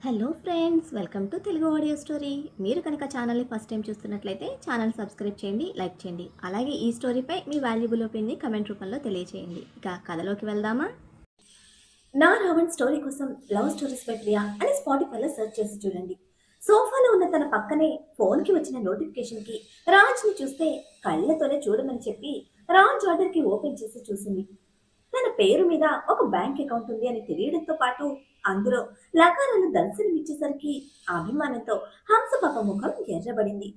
Hello friends, welcome to Telugu audio story. మీరు కనుక ఛానల్ని ఫస్ట్ టైం చూస్తున్నట్లయితే ఛానల్ సబ్స్క్రైబ్ చేయండి, లైక్ చేయండి. అలాగే ఈ స్టోరీపై మీ వాల్యుబుల్ ఒపీనియన్ని కమెంట్ రూపంలో తెలియజేయండి. ఇక కథలోకి వెళ్దామా? నా రావణ్ స్టోరీ కోసం లవ్ స్టోరీస్ బై ప్రియా అని స్పాటిఫైలో సెర్చ్ చేసి చూడండి. సోఫాలో ఉన్న తన పక్కనే ఫోన్కి వచ్చిన నోటిఫికేషన్కి రాజ్ని చూస్తే కళ్ళతోనే చూడమని చెప్పి రాజ్ ఆర్డర్కి ఓపెన్ చేసి చూసింది. తన పేరు మీద ఒక బ్యాంక్ అకౌంట్ ఉంది అని తెలియడంతో పాటు అందులో లకారాలు దర్శనమిచ్చేసరికి అభిమానంతో హంసపాప ముఖం ఎర్రబడింది.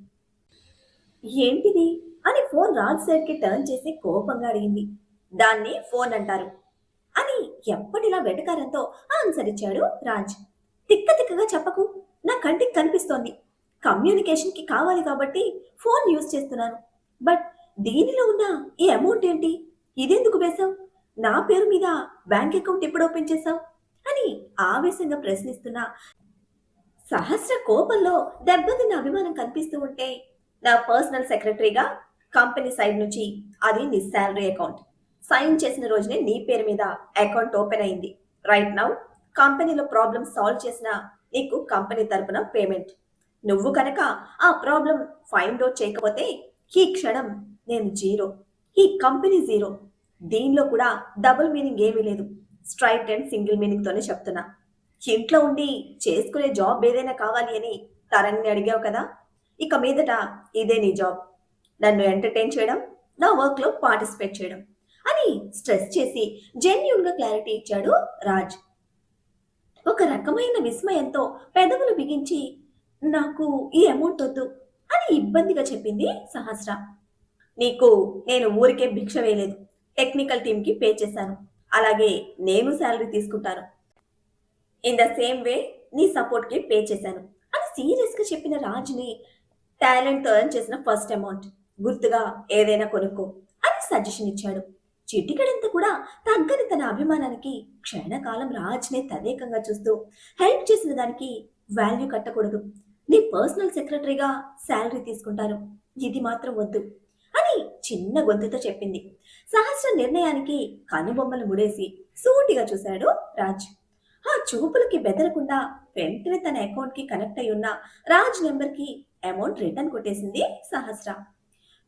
ఏంటిది అని ఫోన్ రాజ్ సైడ్ కి టర్న్ చేసి కోపంగా అడిగింది. దాన్ని ఫోన్ అంటారు అని ఎప్పటిలా వెటకారంతో ఆన్సర్ ఇచ్చాడు రాజ్. తిక్క తిక్కగా చెప్పకు, నా కంటికి కనిపిస్తోంది. కమ్యూనికేషన్ కి కావాలి కాబట్టి ఫోన్ యూజ్ చేస్తున్నాను. బట్ దీనిలో ఉన్న ఈ అమౌంట్ ఏంటి? ఇదెందుకు వేశావు? నా పేరు మీద బ్యాంక్ అకౌంట్ ఎప్పుడు ఓపెన్ చేశావు అని ఆవేశంగా ప్రశ్నిస్తున్నా సహస్ర కోపంలో దెబ్బతిన్న అభిమానం కనిపిస్తూ ఉంటే, నా పర్సనల్ సెక్రటరీగా కంపెనీ సైడ్ నుంచి అది నీ శాలరీ అకౌంట్. సైన్ చేసిన రోజునే నీ పేరు మీద అకౌంట్ ఓపెన్ అయింది. రైట్ నౌ కంపెనీలో ప్రాబ్లం సాల్వ్ చేసిన నీకు కంపెనీ తరపున పేమెంట్. నువ్వు కనుక ఆ ప్రాబ్లం ఫైండ్ అవుట్ చేయకపోతే ఈ క్షణం నేను జీరో, ఈ కంపెనీ జీరో. దీనిలో కూడా డబుల్ మీనింగ్ ఏమీ లేదు. స్ట్రైట్ అండ్ సింగిల్ మీనింగ్ తోనే చెప్తున్నా. ఇంట్లో ఉండి చేసుకునే జాబ్ ఏదైనా కావాలి అని తరంని అడిగావు కదా, ఇక మీదట ఇదే నీ జాబ్. నన్ను ఎంటర్టైన్ చేయడం, నా వర్క్ లో పార్టిసిపేట్ చేయడం అని స్ట్రెస్ చేసి జెన్యూన్ గా క్లారిటీ ఇచ్చాడు రాజ్. ఒక రకమైన విస్మయంతో పెదవులు బిగించి, నాకు ఈ అమౌంట్ వద్దు అని ఇబ్బందిగా చెప్పింది సహస్ర. నీకు నేను ఊరికే భిక్ష వేయలేదు, టెక్నికల్ టీమ్ కి పే చేశాను. అలాగే నేను శాలరీ తీసుకుంటాను. ఇన్ ద సేమ్ వే నీ సపోర్ట్ కి పే చేశాను అని సీరియస్ గా చెప్పిన రాజుని, టాలెంట్ తో ఎర్న్ చేసిన ఫస్ట్ అమౌంట్ గుర్తుగా ఏదైనా కొనుక్కో అని సజెషన్ ఇచ్చాడు. చిటికడంతా కూడా తగ్గని తన అభిమానానికి క్షణకాలం రాజ్నే తదేకంగా చూస్తూ, హెల్ప్ చేసిన దానికి వాల్యూ కట్టకూడదు, నీ పర్సనల్ సెక్రటరీగా శాలరీ తీసుకుంటాను, ఇది మాత్రం వద్దు అని చిన్న గొంతుతో చెప్పింది. సహస్ర నిర్ణయానికి కనుబొమ్మలు ముడేసి సూటిగా చూశాడు రాజ్. ఆ చూపులకి బెదరకుండా వెంటనే తన అకౌంట్ కి కనెక్ట్ అయి ఉన్న రాజ్ నెంబర్ కి అమౌంట్ రిటర్న్ కొట్టేసింది సహస్ర.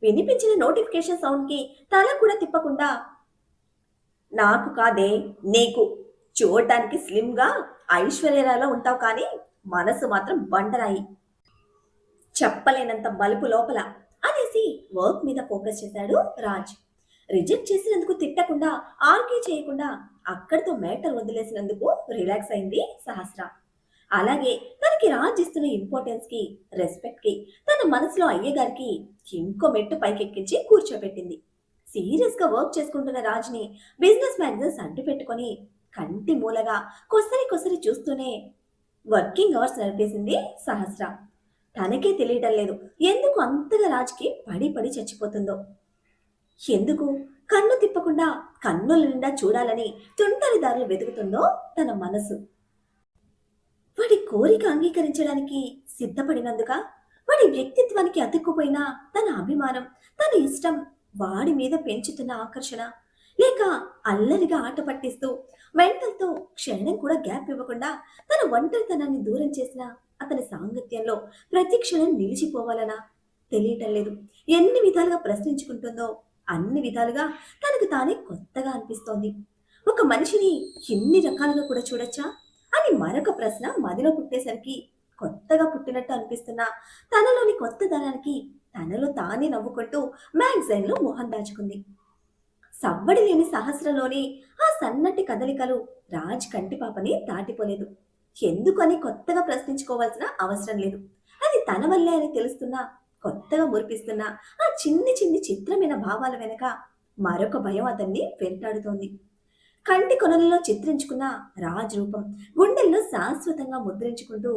వినిపించిన నోటిఫికేషన్ సౌండ్ కి తల కూడా తిప్పకుండా, నాకు కాదే నీకు, చూడటానికి స్లిమ్ గా ఐశ్వర్యరాలో ఉంటావు కానీ మనసు మాత్రం బండరాయి, చెప్పలేనంత బలుపు లోపల అనేసి వర్క్ మీద ఫోకస్ చేశాడు రాజ్. రిజెక్ట్ చేసినందుకు తిట్టకుండా, ఆర్గ్యూ చేయకుండా అక్కడితో మ్యాటర్ వదిలేసినందుకు రిలాక్స్ అయింది సహస్ర. అలాగే తనకి రాజ్ ఇస్తున్న ఇంపార్టెన్స్ కి, రెస్పెక్ట్ కి తన మనసులో అయ్యగారికి ఇంకో మెట్టు పైకెక్కించి కూర్చోబెట్టింది. సీరియస్ గా వర్క్ చేసుకుంటున్న రాజ్ని బిజినెస్ మ్యాగజైన్స్ అడ్డు పెట్టుకొని కంటి మూలగా కొసరి కొసరి చూస్తూనే వర్కింగ్ అవర్స్ నడిపేసింది సహస్ర. తనకే తెలియటం లేదు ఎందుకు అంతగా రాజ్కి పడి పడి చచ్చిపోతుందో. ఎందుకు కన్ను తిప్పకుండా కన్నుల నిండా చూడాలని తుంటరి దారులు వెతుకుతుందో తన మనసు. వాడి కోరిక అంగీకరించడానికి సిద్ధపడినందుక, వాడి వ్యక్తిత్వానికి అతుక్కుపోయిన తన అభిమానం, తన ఇష్టం, వాడి మీద పెంచుతున్న ఆకర్షణ, లేక అల్లరిగా ఆట పట్టిస్తూ మెంటల్తో క్షణం కూడా గ్యాప్ ఇవ్వకుండా తన ఒంటరితనాన్ని దూరం చేసిన అతని సాంగత్యంలో ప్రతి క్షణం నిలిచిపోవాలనా తెలియటం లేదు. ఎన్ని విధాలుగా ప్రశ్నించుకుంటుందో అన్ని విధాలుగా తనకు తానే కొత్తగా అనిపిస్తోంది. ఒక మనిషిని ఎన్ని రకాలుగా కూడా చూడొచ్చా అని మరొక ప్రశ్న మదిలో పుట్టేసరికి కొత్తగా పుట్టినట్టు అనిపిస్తున్న తనలోని కొత్తదనానికి తనలో తానే నవ్వుకుంటూ మ్యాగజైన్లో మొహం దాచుకుంది. సవ్వడి లేని సహస్రలోని ఆ సన్నటి కదలికలు రాజ్ కంటిపాపని దాటిపోలేదు. ఎందుకని కొత్తగా ప్రశ్నించుకోవాల్సిన అవసరం లేదు. అది తన వల్లే అని తెలుస్తున్నా, కొత్తగా మురిపిస్తున్న ఆ చిన్ని చిన్ని చిత్రమైన భావాల వెనక మరొక భయం అతన్ని వెంటాడుతోంది. కంటి కొనలలో చిత్రించుకున్న రాజ్ రూపం గుండెల్లో శాశ్వతంగా ముద్రించుకుంటూ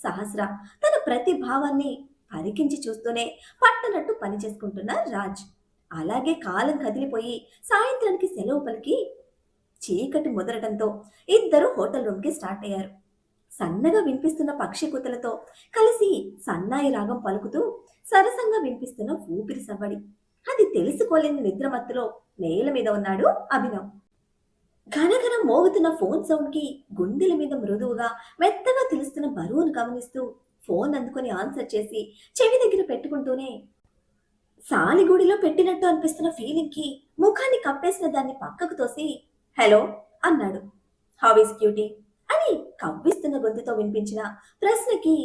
సహస్ర తన ప్రతి భావాన్ని పరికించి చూస్తూనే పట్టనట్టు పనిచేసుకుంటున్న రాజ్. అలాగే కాలం కదిలిపోయి సాయంత్రానికి సెలవు పలికి చీకటి ముదరటంతో ఇద్దరు హోటల్ రూమ్ కి స్టార్ట్ అయ్యారు. సన్నగా వినిపిస్తున్న పక్షి కూతలతో కలిసి సన్నాయి రాగం పలుకుతూ సరసంగా వినిపిస్తున్న ఊపిరి సవ్వడి. అది తెలుసుకోలేని నిద్రమత్తులో నేల మీద ఉన్నాడు అభినవ్. ఘనఘన మోగుతున్న ఫోన్ సౌండ్ కి గుండెల మీద మృదువుగా మెత్తగా తెలుస్తున్న బరువును గమనిస్తూ ఫోన్ అందుకొని ఆన్సర్ చేసి చెవి దగ్గర పెట్టుకుంటూనే సాలిగుడిలో పెట్టినట్టు అనిపిస్తున్న ఫీలింగ్ కి ముఖాన్ని కప్పేసిన దాన్ని పక్కకు తోసి హలో అన్నాడు. హౌ ఈస్ క్యూటీ అని కవ్విస్తున్న గొంతుతో వినిపించిన ప్రశ్నకి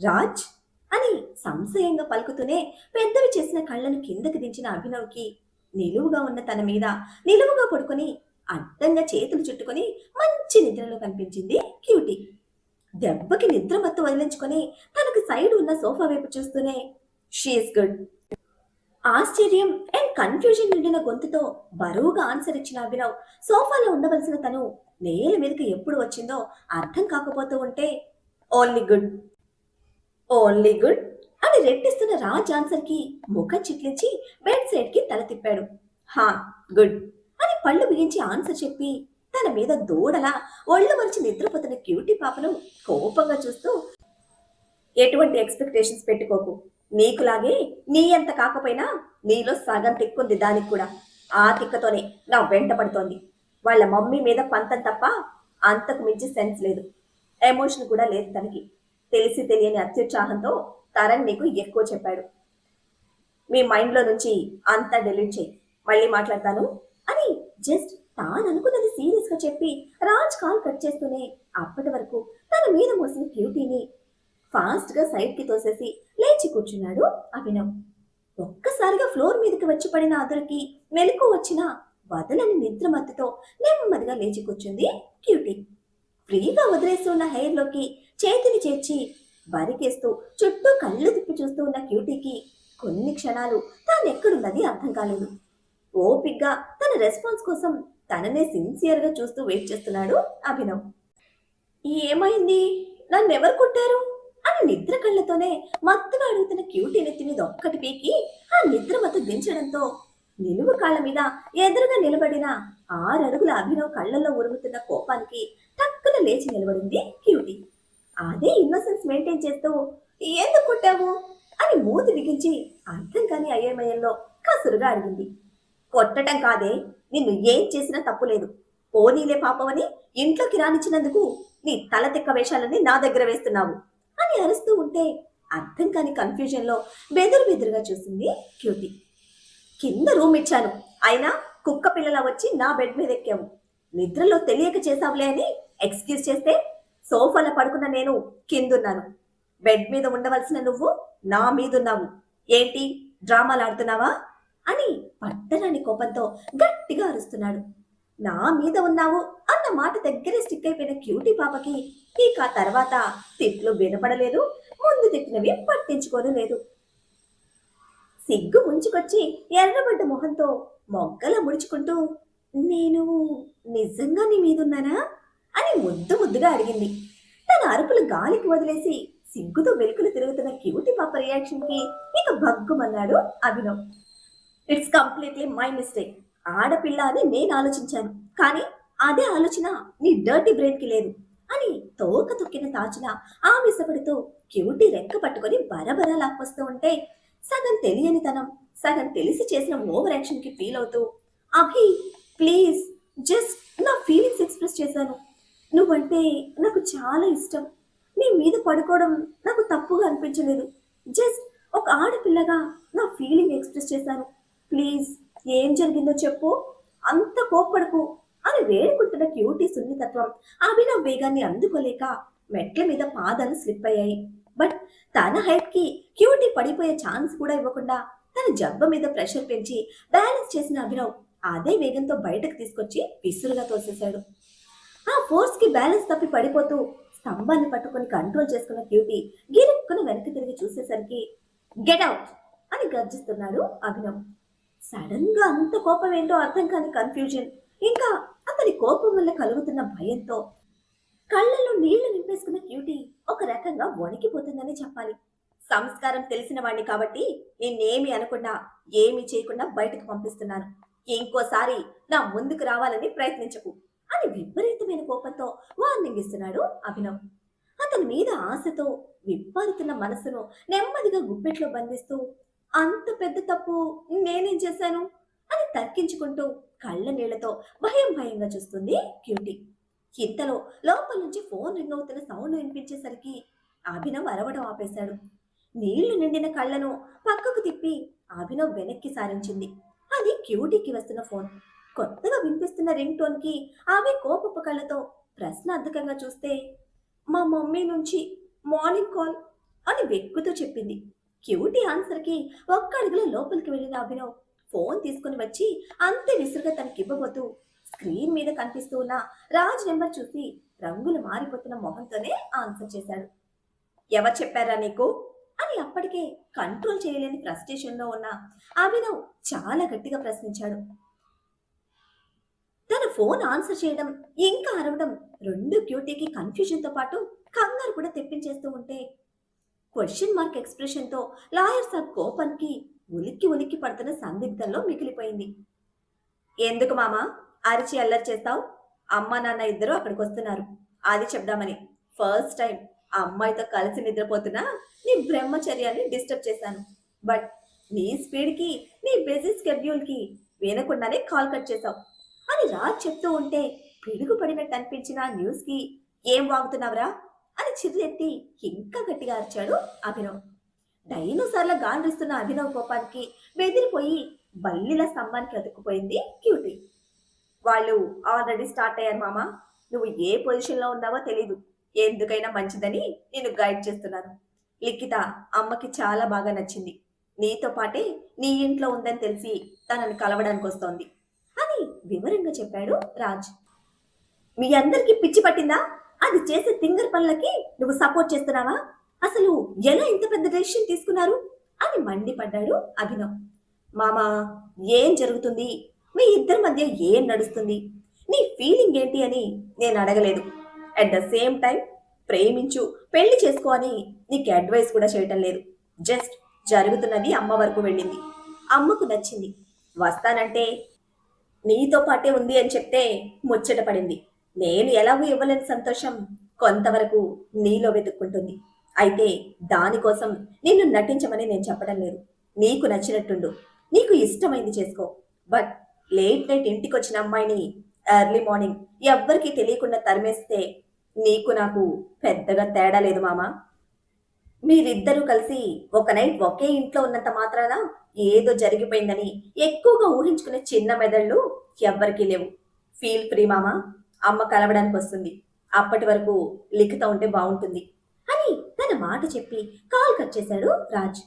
రాజ్ అని సంశయంగా పలుకుతూనే పెద్దవి చేసిన కళ్ళను కిందకి దించిన అభినవ్కి నిలువుగా ఉన్న తన మీద నిలువుగా పడుకొని అడ్డంగా చేతులు చుట్టుకొని మంచి నిద్రలో కనిపించింది క్యూటీ. దెబ్బకి నిద్ర మత్తు వదిలించుకొని తనకు సైడ్ ఉన్న సోఫా వైపు చూస్తూనే షీఈస్ గుడ్. ఆశ్చర్యం అండ్ కన్ఫ్యూజన్ నిండిన గొంతుతో బరువుగా ఆన్సర్ ఇచ్చిన అభినవ్ సోఫాలో ఉండవలసిన తను నేల మీదకి ఎప్పుడు వచ్చిందో అర్థం కాకపోతూ ఉంటే ఓన్లీ గుడ్ ఓన్లీ గుడ్ అని రెట్టిస్తున్న రాజ్ ఆన్సర్ కి ముఖం చిట్లించి బెడ్ సైడ్ కి తల తిప్పాడు. హా గుడ్ అని పళ్ళు బిగించి ఆన్సర్ చెప్పి తన మీద దూడలా ఒళ్ళు మరిచి నిద్రపోతున్న క్యూటీ పాపను కోపంగా చూస్తూ ఎటువంటి ఎక్స్పెక్టేషన్స్ పెట్టుకోకు, నీకులాగే నీ అంత కాకపోయినా నీలో సగం తిక్కుంది దానికి కూడా. ఆ తిక్కతోనే నా వెంట పడుతోంది. వాళ్ళ మమ్మీ మీద పంతం తప్ప అంతకు మించి సెన్స్ లేదు, ఎమోషన్ కూడా లేదు తనకి. తెలిసి తెలియని అత్యుత్సాహంతో తరణ్ నీకు ఎక్కువ చెప్పాడు. మీ మైండ్లో నుంచి అంతా డిలీట్ చేయి, మళ్ళీ మాట్లాడతాను అని జస్ట్ తాను అనుకున్నది సీరియస్ గా చెప్పి రాజ్ కాల్ కట్ చేస్తూనే అప్పటి వరకు తన మీద మోసిన క్యూటీని ఫాస్ట్ గా సైడ్ కి తోసేసి లేచి కూర్చున్నాడు అభినవ్. ఒక్కసారిగా ఫ్లోర్ మీదకి వచ్చి పడిన అతనికి మెలకు వచ్చిన వదలని నిద్ర మత్తుతో నెమ్మదిగా లేచి కూర్చుంది క్యూటీ. ఫ్రీగా వదిలేస్తూ ఉన్న హెయిర్ లోకి చేతిని చేర్చి బరికేస్తూ చుట్టూ కళ్ళు తిప్పి చూస్తూ ఉన్న క్యూటీకి కొన్ని క్షణాలు తానెక్కడున్నది అర్థం కాలేదు. ఓపిగ్గా తన రెస్పాన్స్ కోసం తననే సిన్సియర్ గా చూస్తూ వెయిట్ చేస్తున్నాడు అభినవ్. ఏమైంది, నన్నెవరు కొట్టారు అని నిద్ర కళ్ళతోనే మత్తుగా అడుగుతున్న క్యూటీ నెత్తి మీద ఒక్కటి పీకి ఆ నిద్ర మత్తు దించడంతో నిలువు కాళ్ళ మీద ఎదురుగా నిలబడిన 6 అడుగుల అభినవ్ కళ్ళల్లో ఉరుముతున్న కోపానికి టక్కున లేచి నిలబడింది క్యూటీ. అదే ఇన్నోసెన్స్ మెయింటైన్ చేస్తూ ఎందుకు కొట్టావు అని మూతి బిగించి అర్థం కాని అయోమయంలో కసురుగా అడిగింది. కొట్టటం కాదే, నిన్ను ఏం చేసినా తప్పులేదు. పోనీలే పాపవని ఇంట్లోకి రానిచ్చినందుకు నీ తల తిక్క వేషాలని నా దగ్గర వేస్తున్నావు అని అరుస్తూ ఉంటే అర్థం కాని కన్ఫ్యూజన్ లో బెదురుగా చూసింది క్యూటీ. కింద రూమ్ ఇచ్చాను, అయినా కుక్క పిల్లలా వచ్చి నా బెడ్ మీద ఎక్కావు. నిద్రలో తెలియక చేసావులే అని ఎక్స్క్యూజ్ చేస్తే సోఫాలో పడుకున్న నేను కిందున్నాను. బెడ్ మీద ఉండవలసిన నువ్వు నా మీదున్నావు. ఏంటి డ్రామాలు ఆడుతున్నావా అని పట్టరాని కోపంతో గట్టిగా అరుస్తున్నాడు. నా మీద ఉన్నావు అన్న మాట దగ్గరే స్టిక్ అయిపోయిన క్యూటీ పాపకి ఇక తర్వాత తిట్లు వినపడలేదు, ముందు తిట్టినవి పట్టించుకోను లేదు. సిగ్గు ముంచుకొచ్చి ఎర్రబడ్డ మొహంతో మొగ్గలా ముడుచుకుంటూ నేను నిజంగా నీ మీదున్నానా అని ముద్దుగా అడిగింది. తన అరుపులు గాలికి వదిలేసి సిగ్గుతో వెలుకులు తిరుగుతున్న క్యూటీ పాప రియాక్షన్ కి ఇక భగ్గుమన్నాడు Abhinav. It's completely my mistake. ఆడపిల్ల అని నేను ఆలోచించాను, కానీ అదే ఆలోచన నీ డర్టీ బ్రెయిన్ కి లేదు అని తోక తొక్కిన తాచిన ఆవేశపడుతూ క్యూటీ రెక్క పట్టుకొని బరబరా లాక్కొస్తూ ఉంటే సగం తెలియనితనం సగం తెలిసి చేసిన ఓవర్ యాక్షన్ కి ఫీల్ అవుతూ అభి ప్లీజ్ జస్ట్ నా ఫీలింగ్స్ ఎక్స్ప్రెస్ చేశాను. నువ్వంటే నాకు చాలా ఇష్టం. నీ మీద పడుకోవడం నాకు తప్పుగా అనిపించలేదు. జస్ట్ ఒక ఆడపిల్లగా నా ఫీలింగ్ ఎక్స్ప్రెస్ చేశాను. ప్లీజ్ ఏం జరిగిందో చెప్పు, అంత కోప్పడకు అని వేడుకుంటున్న క్యూటీ సున్నితత్వం అభినవ్ వేగాన్ని అందుకోలేక మెట్ల మీద పాదాలు స్లిప్ అయ్యాయి. బట్ తన హైట్ కి క్యూటీ పడిపోయే ఛాన్స్ కూడా ఇవ్వకుండా తన జబ్బ మీద ప్రెషర్ పెంచి బ్యాలెన్స్ చేసిన అభినవ్ అదే వేగంతో బయటకు తీసుకొచ్చి విసురుగా తోసేశాడు. ఆ ఫోర్స్ కి బ్యాలెన్స్ తప్పి పడిపోతూ స్తంభాన్ని పట్టుకొని కంట్రోల్ చేసుకున్న క్యూటీ గిరుక్కున వెనక్కి తిరిగి చూసేసరికి గెట్ అవుట్ అని గర్జిస్తున్నాడు అభినవ్. సడన్ గా అంత కోపం ఏంటో అర్థం కాని కన్ఫ్యూజన్, ఇంకా అతని కోపం వల్ల కలుగుతున్న భయంతో కళ్ళల్లో నీళ్లు నింపేసుకున్న క్యూటీ ఒక రకంగా వణికిపోతుందని చెప్పాలి. సంస్కారం తెలిసిన వాడిని కాబట్టి నిన్నేమి అనకుండా ఏమీ చేయకుండా బయటకు పంపిస్తున్నాను. ఇంకోసారి నా ముందుకు రావాలని ప్రయత్నించకు అని విపరీతమైన కోపంతో వార్నింగ్ ఇస్తున్నాడు అభినవ్. అతని మీద ఆశతో విప్పారుతున్న మనసును నెమ్మదిగా గుప్పెట్లో బంధిస్తూ అంత పెద్ద తప్పు నేనేం చేశాను అని తర్కించుకుంటూ కళ్ళ నీళ్లతో భయం భయంగా చూస్తుంది క్యూటీ. ఇంతలో లోపల నుంచి ఫోన్ రింగ్ అవుతున్న సౌండ్ వినిపించేసరికి అభినవ్ అరవడం ఆపేశాడు. నీళ్లు నిండిన కళ్ళను పక్కకు తిప్పి అభినవ్ వెనక్కి సారించింది. అది క్యూటీకి వస్తున్న ఫోన్. కొత్తగా వినిపిస్తున్న రింగ్ టోన్ కి ఆమె కోపపు కళ్ళతో ప్రశ్నార్థకంగా చూస్తే, మా మమ్మీ నుంచి మార్నింగ్ కాల్ అని వెక్కుతూ చెప్పింది. క్యూటీ ఆన్సర్ కి ఒక్క అడుగులో లోపలికి వెళ్ళిన అభినవ్ ఫోన్ తీసుకుని వచ్చి అంతే విసురుగా తనకివ్వబోతూ స్క్రీన్ మీద కనిపిస్తూ ఉన్న రాజ్ నెంబర్ చూసి రంగులు మారిపోతున్న మొహంతోనే ఆన్సర్ చేశాడు. ఎవరు చెప్పారా నీకు అని అప్పటికే కంట్రోల్ చేయలేని ఫ్రస్ట్రేషన్ లో ఉన్న అభినవ్ చాలా గట్టిగా ప్రశ్నించాడు. తన ఫోన్ ఆన్సర్ చేయడం ఇంకా అరవడం రెండు క్యూటీకి కన్ఫ్యూజన్ తో పాటు కంగారు కూడా తెప్పించేస్తూ ఉంటే క్వశ్చన్ మార్క్ ఎక్స్ప్రెషన్ తో లాయర్ సాబ్ కోపానికి ఉలిక్కి ఉలిక్కి పడుతున్న సందిగ్ధంలో మిగిలిపోయింది. ఎందుకు మామా అరిచి అల్లరి చేస్తావు? అమ్మ నాన్న ఇద్దరు అక్కడికి వస్తున్నారు, అది చెప్దామని ఫస్ట్ టైం ఆ అమ్మాయితో కలిసి నిద్రపోతున్నా నీ బ్రహ్మచర్యాన్ని డిస్టర్బ్ చేశాను. బట్ నీ స్పీడ్కి నీ బిజీ స్కెడ్యూల్కి వినకుండానే కాల్ కట్ చేశావు అని రాజ్ చెప్తూ ఉంటే పిడుగు పడినట్టు అనిపించిన న్యూస్కి ఏం వాగుతున్నావురా అని చిర్రెత్తి ఇంకా గట్టిగా అరిచాడు అభినవ్. డైనోసార్ల గాండ్రిస్తున్న అభినవ్ కోపానికి బెదిరిపోయి బల్లిల స్తంభానికి అతుక్కుపోయింది క్యూటీ. వాళ్ళు ఆల్రెడీ స్టార్ట్ అయ్యారు మామా, నువ్వు ఏ పొజిషన్లో ఉన్నావో తెలీదు, ఎందుకైనా మంచిదని నేను గైడ్ చేస్తున్నాను. లిఖిత అమ్మకి చాలా బాగా నచ్చింది, నీతో పాటే నీ ఇంట్లో ఉందని తెలిసి తనని కలవడానికి వస్తోంది అని వివరంగా చెప్పాడు రాజ్. మీ అందరికీ పిచ్చి పట్టిందా? అది చేసే తింగర్ పనులకి నువ్వు సపోర్ట్ చేస్తున్నావా? అసలు ఎలా ఇంత పెద్ద డెసిషన్ తీసుకున్నారు అని మండిపడ్డాడు అభినవ్. మామా, ఏం జరుగుతుంది? మీ ఇద్దరి మధ్య ఏం నడుస్తుంది? నీ ఫీలింగ్ ఏంటి అని నేను అడగలేదు. అట్ ద సేమ్ టైం ప్రేమించు పెళ్లి చేసుకో అని నీకు అడ్వైస్ కూడా చేయటం లేదు. జస్ట్ జరుగుతున్నది అమ్మ వరకు వెళ్ళింది, అమ్మకు నచ్చింది, వస్తానంటే నీతో పాటే ఉంది అని చెప్తే ముచ్చట పడింది. నేను ఎలాగూ ఇవ్వలేని సంతోషం కొంతవరకు నీలో వెతుక్కుంటుంది. అయితే దానికోసం నిన్ను నటించమని నేను చెప్పడం లేదు. నీకు నచ్చినట్టుండు, నీకు ఇష్టమైంది చేసుకో. బట్ లేట్ నైట్ ఇంటికి వచ్చిన అమ్మాయిని ఎర్లీ మార్నింగ్ ఎవ్వరికీ తెలియకుండా తరిమేస్తే నీకు నాకు పెద్దగా తేడా లేదు మామా. మీరిద్దరూ కలిసి ఒక నైట్ ఒకే ఇంట్లో ఉన్నంత మాత్రాన ఏదో జరిగిపోయిందని ఎక్కువగా ఊహించుకునే చిన్న మెదళ్ళు ఎవ్వరికీ లేవు. ఫీల్ ఫ్రీ మామా, అమ్మ కలవడానికి వస్తుంది, అప్పటి వరకు లిఖిత ఉంటే బాగుంటుంది అని తన మాట చెప్పి కాల్ కట్ చేశాడు రాజ్.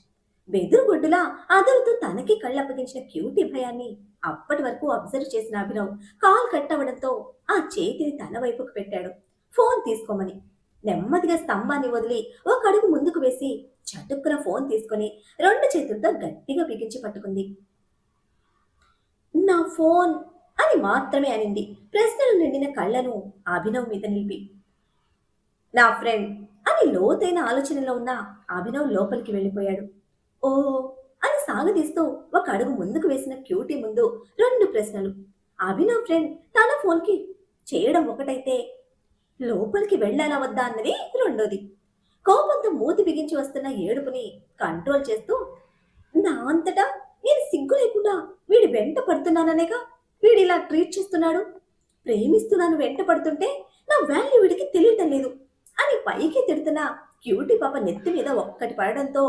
బెదురుగుడ్డులా అదురుతూ తనకి కళ్ళప్పగించిన క్యూటీ భయాన్ని అప్పటి వరకు అబ్జర్వ్ చేసిన అభినవ్ కాల్ కట్ అవ్వడంతో ఆ చేతిని తన వైపుకు పెట్టాడు ఫోన్ తీసుకోమని. నెమ్మదిగా స్తంభాన్ని వదిలి ఒక అడుగు ముందుకు వేసి చటుక్కున ఫోన్ తీసుకుని రెండు చేతులతో గట్టిగా బిగించి పట్టుకుంది. నా ఫోన్ అని మాత్రమే అనింది ప్రశ్నలు నిండిన కళ్ళను అభినవ్ మీద నిలిపి. నా ఫ్రెండ్ అని లోతైన ఆలోచనలో ఉన్న అభినవ్ లోపలికి వెళ్ళిపోయాడు. ఓ అని సాగదీస్తూ ఒక అడుగు ముందుకు వేసిన క్యూటీ ముందు రెండు ప్రశ్నలు. అభినవ్ ఫ్రెండ్ తన ఫోన్కి చేయడం ఒకటైతే లోపలికి వెళ్ళాలా వద్దా అన్నది రెండోది. కోపంతో మూతి బిగించి వస్తున్న ఏడుపుని కంట్రోల్ చేస్తూ, నా అంతటా నేను సిగ్గు లేకుండా వీడి వెంట పడుతున్నాననేగా వీడి ఇలా ట్రీట్ చేస్తున్నాడు. ప్రేమిస్తున్నాను వెంట పడుతుంటే నా వాల్యూ వీడికి తెలియటం లేదు అని పైకి తిడుతున్న క్యూటీ పాప నెత్తి మీద ఒక్కటి పడడంతో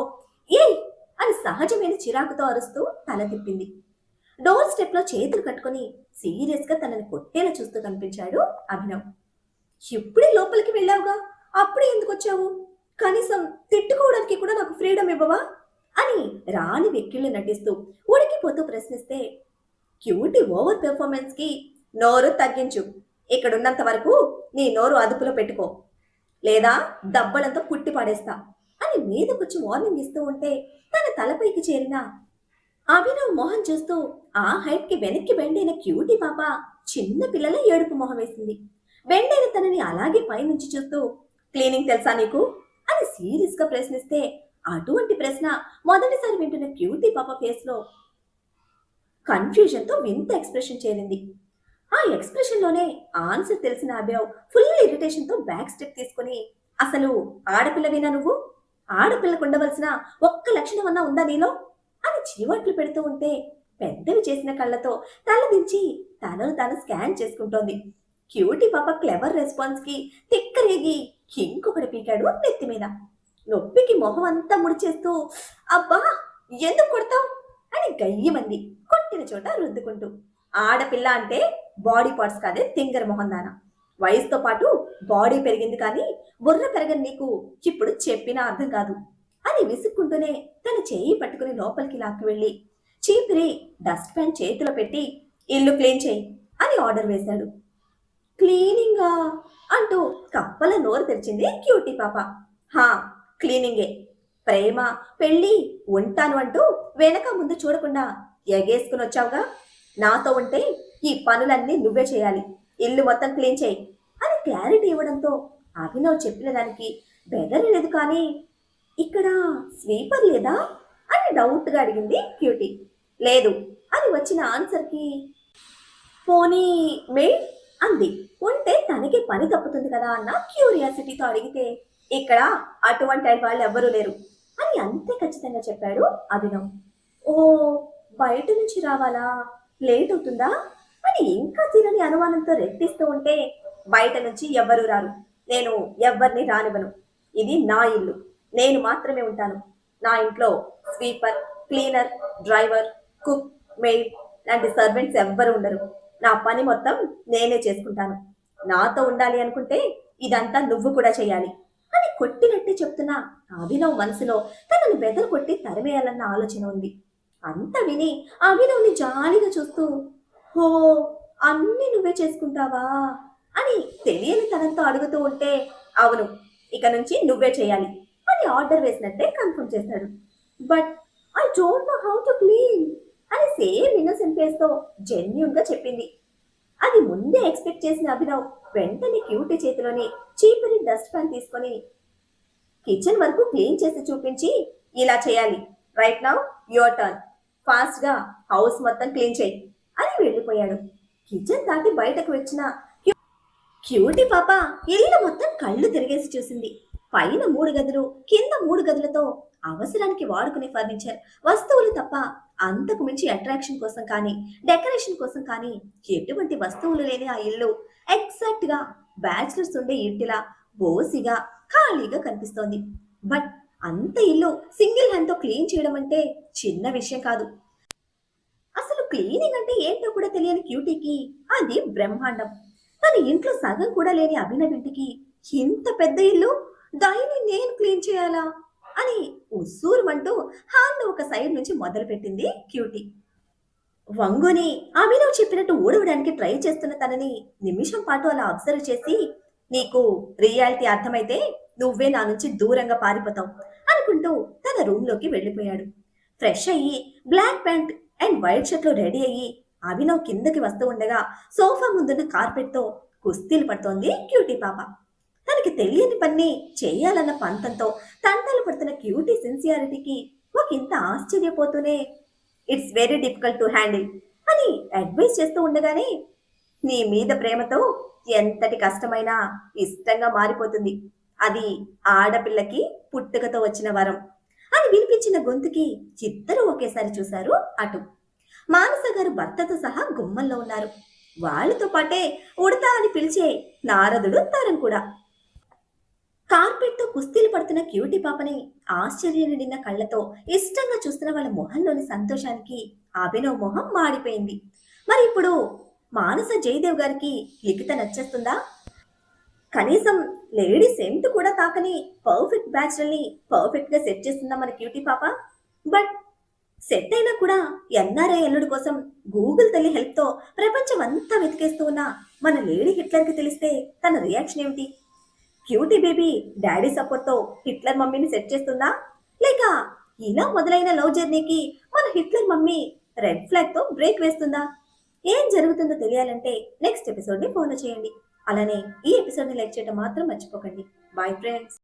ఏయ్ అని సహజమైన చిరాకుతో అరుస్తూ తల తిప్పింది. డోర్ స్టెప్ లో చేతులు కట్టుకుని సీరియస్ గా తనని కొట్టేలా చూస్తూ కనిపించాడు అభినవ్. ఇప్పుడే లోపలికి వెళ్ళావుగా, అప్పుడే ఎందుకు వచ్చావు? కనీసం తిట్టుకోవడానికి కూడా నాకు ఫ్రీడమ్ ఇవ్వవా అని రాని వెక్కిళ్ళు నటిస్తూ ఉడికిపోతూ ప్రశ్నిస్తే, క్యూటీ ఓవర్ పెర్ఫార్మెన్స్ కి నోరు తగ్గించు, ఇక్కడున్నంత వరకు నీ నోరు అదుపులో పెట్టుకో, లేదా దబ్బలంతో పుట్టి పాడేస్తా అని మీదకొచ్చి వార్నింగ్ ఇస్తూ ఉంటే తన తలపైకి చేరిన అభినవ్ మొహం చూస్తూ ఆ హైట్ కి వెనక్కి బెండైన క్యూటీ పాప చిన్న పిల్లల ఏడుపు మొహం వేసింది. బెండైన తనని అలాగే పైనుంచి చూస్తూ, క్లీనింగ్ తెలుసా నీకు అని సీరియస్ గా ప్రశ్నిస్తే అటువంటి ప్రశ్న మొదటిసారి వింటున్న క్యూటీ పాప ఫేస్ లో కన్ఫ్యూజన్ తో వింత ఎక్స్ప్రెషన్ చేరింది. ఆ ఎక్స్ప్రెషన్ లోనే ఆన్సర్ తెలిసిన అభినవ్ ఫుల్ ఇరిటేషన్ తో బ్యాక్ స్టెప్ తీసుకుని, అసలు ఆడపిల్లవేనా నువ్వు? ఆడపిల్లకు ఉండవలసిన ఒక్క లక్షణం అన్నా ఉందా నీలో అని చీవాట్లు పెడుతూ ఉంటే పెద్దవి చేసిన కళ్ళతో తలదించి తనను తాను స్కాన్ చేసుకుంటోంది. క్యూటీ పాప క్లెవర్ రెస్పాన్స్ కి తిక్కరేగి ఇంకొకటి పీకాడు నెత్తి మీద. నొప్పికి మొహం అంతా ముడిచేస్తూ, అబ్బా ఎందుకు కొడతావు అని గయ్యమంది కొట్టిన చోట రుద్దుకుంటూ. ఆడపిల్ల అంటే బాడీ పార్ట్స్ కాదే తింగర మొహం దాన. వయసుతో పాటు బాడీ పెరిగింది కానీ బుర్ర పెరగని నీకు ఇప్పుడు చెప్పినా అర్థం కాదు అని విసుక్కుంటూనే తన చేయి పట్టుకుని లోపలికి లాక్కు వెళ్ళి చీపిరి డస్ట్ ప్యాన్ చేతిలో పెట్టి ఇల్లు క్లీన్ చేయి అని ఆర్డర్ వేశాడు. క్లీనింగా అంటూ కప్పల నోరు తెరిచింది క్యూటీ పాప. హా, క్లీనింగే. ప్రేమ పెళ్ళి ఉంటాను అంటూ వెనక ముందు చూడకుండా ఎగేసుకుని వచ్చావుగా. నాతో ఉంటే ఈ పనులన్నీ నువ్వే చేయాలి, ఇల్లు మొత్తం క్లీన్ చేయి అని క్లారిటీ ఇవ్వడంతో అభినవ్ చెప్పిన దానికి బెదరలేదు. కానీ ఇక్కడ స్వీపర్ లేదా అని డౌట్గా అడిగింది క్యూటీ. లేదు అని వచ్చిన ఆన్సర్కి పోనీ మేడ్ అంది. ఉంటే తనకి పని తప్పుతుంది కదా అన్న క్యూరియాసిటీతో అడిగితే ఇక్కడ అటువంటి వాళ్ళు ఎవ్వరూ లేరు అని అంతే ఖచ్చితంగా చెప్పాడు అభినవ్. ఓ, బయట నుంచి రావాలా, లేట్ అవుతుందా అని ఇంకా తీరని అనుమానంతో రెట్టిస్తూ ఉంటే బయట నుంచి ఎవ్వరూ రారు, నేను ఎవ్వరిని రానివ్వను, ఇది నా ఇల్లు, నేను మాత్రమే ఉంటాను. నా ఇంట్లో sweeper, cleaner, driver, cook, maid లాంటి సర్వెంట్స్ ఎవ్వరు ఉండరు. నా పని మొత్తం నేనే చేసుకుంటాను. నాతో ఉండాలి అనుకుంటే ఇదంతా నువ్వు కూడా చేయాలి అని కొట్టినట్టే చెప్తున్న అభినవ్ మనసులో తనను బెదరు కొట్టి తరిమేయాలన్న ఆలోచన ఉంది. అంతా విని అభినవ్ని జాలిగా చూస్తూ, హో అన్ని నువ్వే చేసుకుంటావా అని తెలియని తనంతో అడుగుతూ ఉంటే, అవును, ఇక నుంచి నువ్వే చేయాలి అని ఆర్డర్ వేసినట్టే కన్ఫర్మ్ చేశాడు. But I don't know how to clean అని సేమ్ ఇన్నోసెంట్ ఫేస్ తో జెన్యూన్ గా చెప్పింది. అది ముందే ఎక్స్పెక్ట్ చేసిన అభినవ్ వెంటనే క్యూటీ చేతిలోని చీపిరి డస్ట్ ప్యాన్ తీసుకొని కిచెన్ వరకు క్లీన్ చేసి చూపించి, ఇలా చేయాలి, right now your turn, fast గా హౌస్ మొత్తం క్లీన్ చేయి అని వెళ్ళిపోయాడు. కిచెన్ దాటి బయటకు వచ్చిన క్యూటీ పాప ఇల్లు మొత్తం కళ్ళు తిరిగేసి చూసింది. పైన 3 గదులు, కింద 3 గదులతో అవసరానికి వాడుకునే ఫర్నిచర్ వస్తువులు తప్ప అంతకు మించి అట్రాక్షన్ కోసం కానీ డెకరేషన్ కోసం కానీ ఎటువంటి వస్తువులు లేని ఆ ఇల్లు ఎగ్జాక్ట్ గా బ్యాచిలర్స్ ఉండే ఇంటిలా బోసిగా ఖాళీగా కనిపిస్తోంది. బట్ అంత ఇల్లు సింగిల్ హ్యాండ్ తో క్లీన్ చేయడం అంటే చిన్న విషయం కాదు. అసలు క్లీనింగ్ అంటే ఏంటో కూడా తెలియని క్యూటీకి అది బ్రహ్మాండం. తన ఇంట్లో సగం కూడా లేని అభినవ్ ఇంటికి ఇంత పెద్ద ఇల్లు, దాన్ని నేను క్లీన్ చేయాలా అని ఉస్సూరుమంటూ హాల్లో ఒక సైడ్ నుంచి మొదలు పెట్టింది క్యూటీ. వంగుని అభినవ్ చెప్పినట్టు ఊడవడానికి ట్రై చేస్తున్న తనని నిమిషం పాటు అలా అబ్జర్వ్ చేసి, నీకు రియాలిటీ అర్థమైతే నువ్వే నా నుంచి దూరంగా పారిపోతావు అనుకుంటూ తన రూమ్ లోకి వెళ్ళిపోయాడు. ఫ్రెష్ అయ్యి black pant and white shirt లో రెడీ అయ్యి అభినవ్ కిందకి వస్తూ ఉండగా సోఫా ముందున్న కార్పెట్ తో కుస్తీలు పడుతోంది క్యూటీ పాప. తనకి తెలియని పని చేయాలన్న పంతంతో తంటాలు పడుతున్న క్యూటీ సిన్సియారిటీకి ఒకంత ఆశ్చర్యపోతూనే, it's very difficult to handle అని అడ్వైస్ చేస్తూ ఉండగానే, నీ మీద ప్రేమతో ఎంతటి కష్టమైనా ఇష్టంగా మారిపోతుంది, అది ఆడపిల్లకి పుట్టుకతో వచ్చిన వరం అని వినిపించిన గొంతుకి ఇద్దరు ఒకేసారి చూశారు అటు. మానస గారు భర్తతో సహా గుమ్మంలో ఉన్నారు. వాళ్ళతో పాటే ఉడతా అని పిలిచే నారదుడు తరం కూడా. కార్పెట్ తో కుస్తీలు పడుతున్న క్యూటీ పాపని ఆశ్చర్యం నిండిన కళ్ళతో ఇష్టంగా చూస్తున్న వాళ్ళ మొహంలోని సంతోషానికి అభినవ్ మొహం మాడిపోయింది. మరి ఇప్పుడు మానస జయదేవ్ గారికి లిఖిత నచ్చేస్తుందా? కనీసం లేడీ సెంట్ కూడా తాకని పర్ఫెక్ట్ బ్యాచులర్ ని పర్ఫెక్ట్ గా సెట్ చేస్తుందా మన క్యూటీ పాప? బట్ సెట్ అయినా కూడా ఎన్ఆర్ఐ అల్లుడు కోసం గూగుల్ తల్లి హెల్ప్ తో ప్రపంచం అంతా వెతికేస్తూ ఉన్న మన లేడీ హిట్లర్ కి తెలిస్తే తన రియాక్షన్ ఏమిటి? క్యూటీ బేబీ డాడీ సపోర్ట్ తో హిట్లర్ మమ్మీని సెట్ చేస్తుందా, లేక ఇలా మొదలైన లవ్ జర్నీకి మన హిట్లర్ మమ్మీ రెడ్ ఫ్లాగ్ తో బ్రేక్ వేస్తుందా? ఏం జరుగుతుందో తెలియాలంటే నెక్స్ట్ ఎపిసోడ్ ని ఫాలో చేయండి. అలానే ఈ ఎపిసోడ్ ని లైక్ చేయడం మాత్రం మర్చిపోకండి. Bye friends.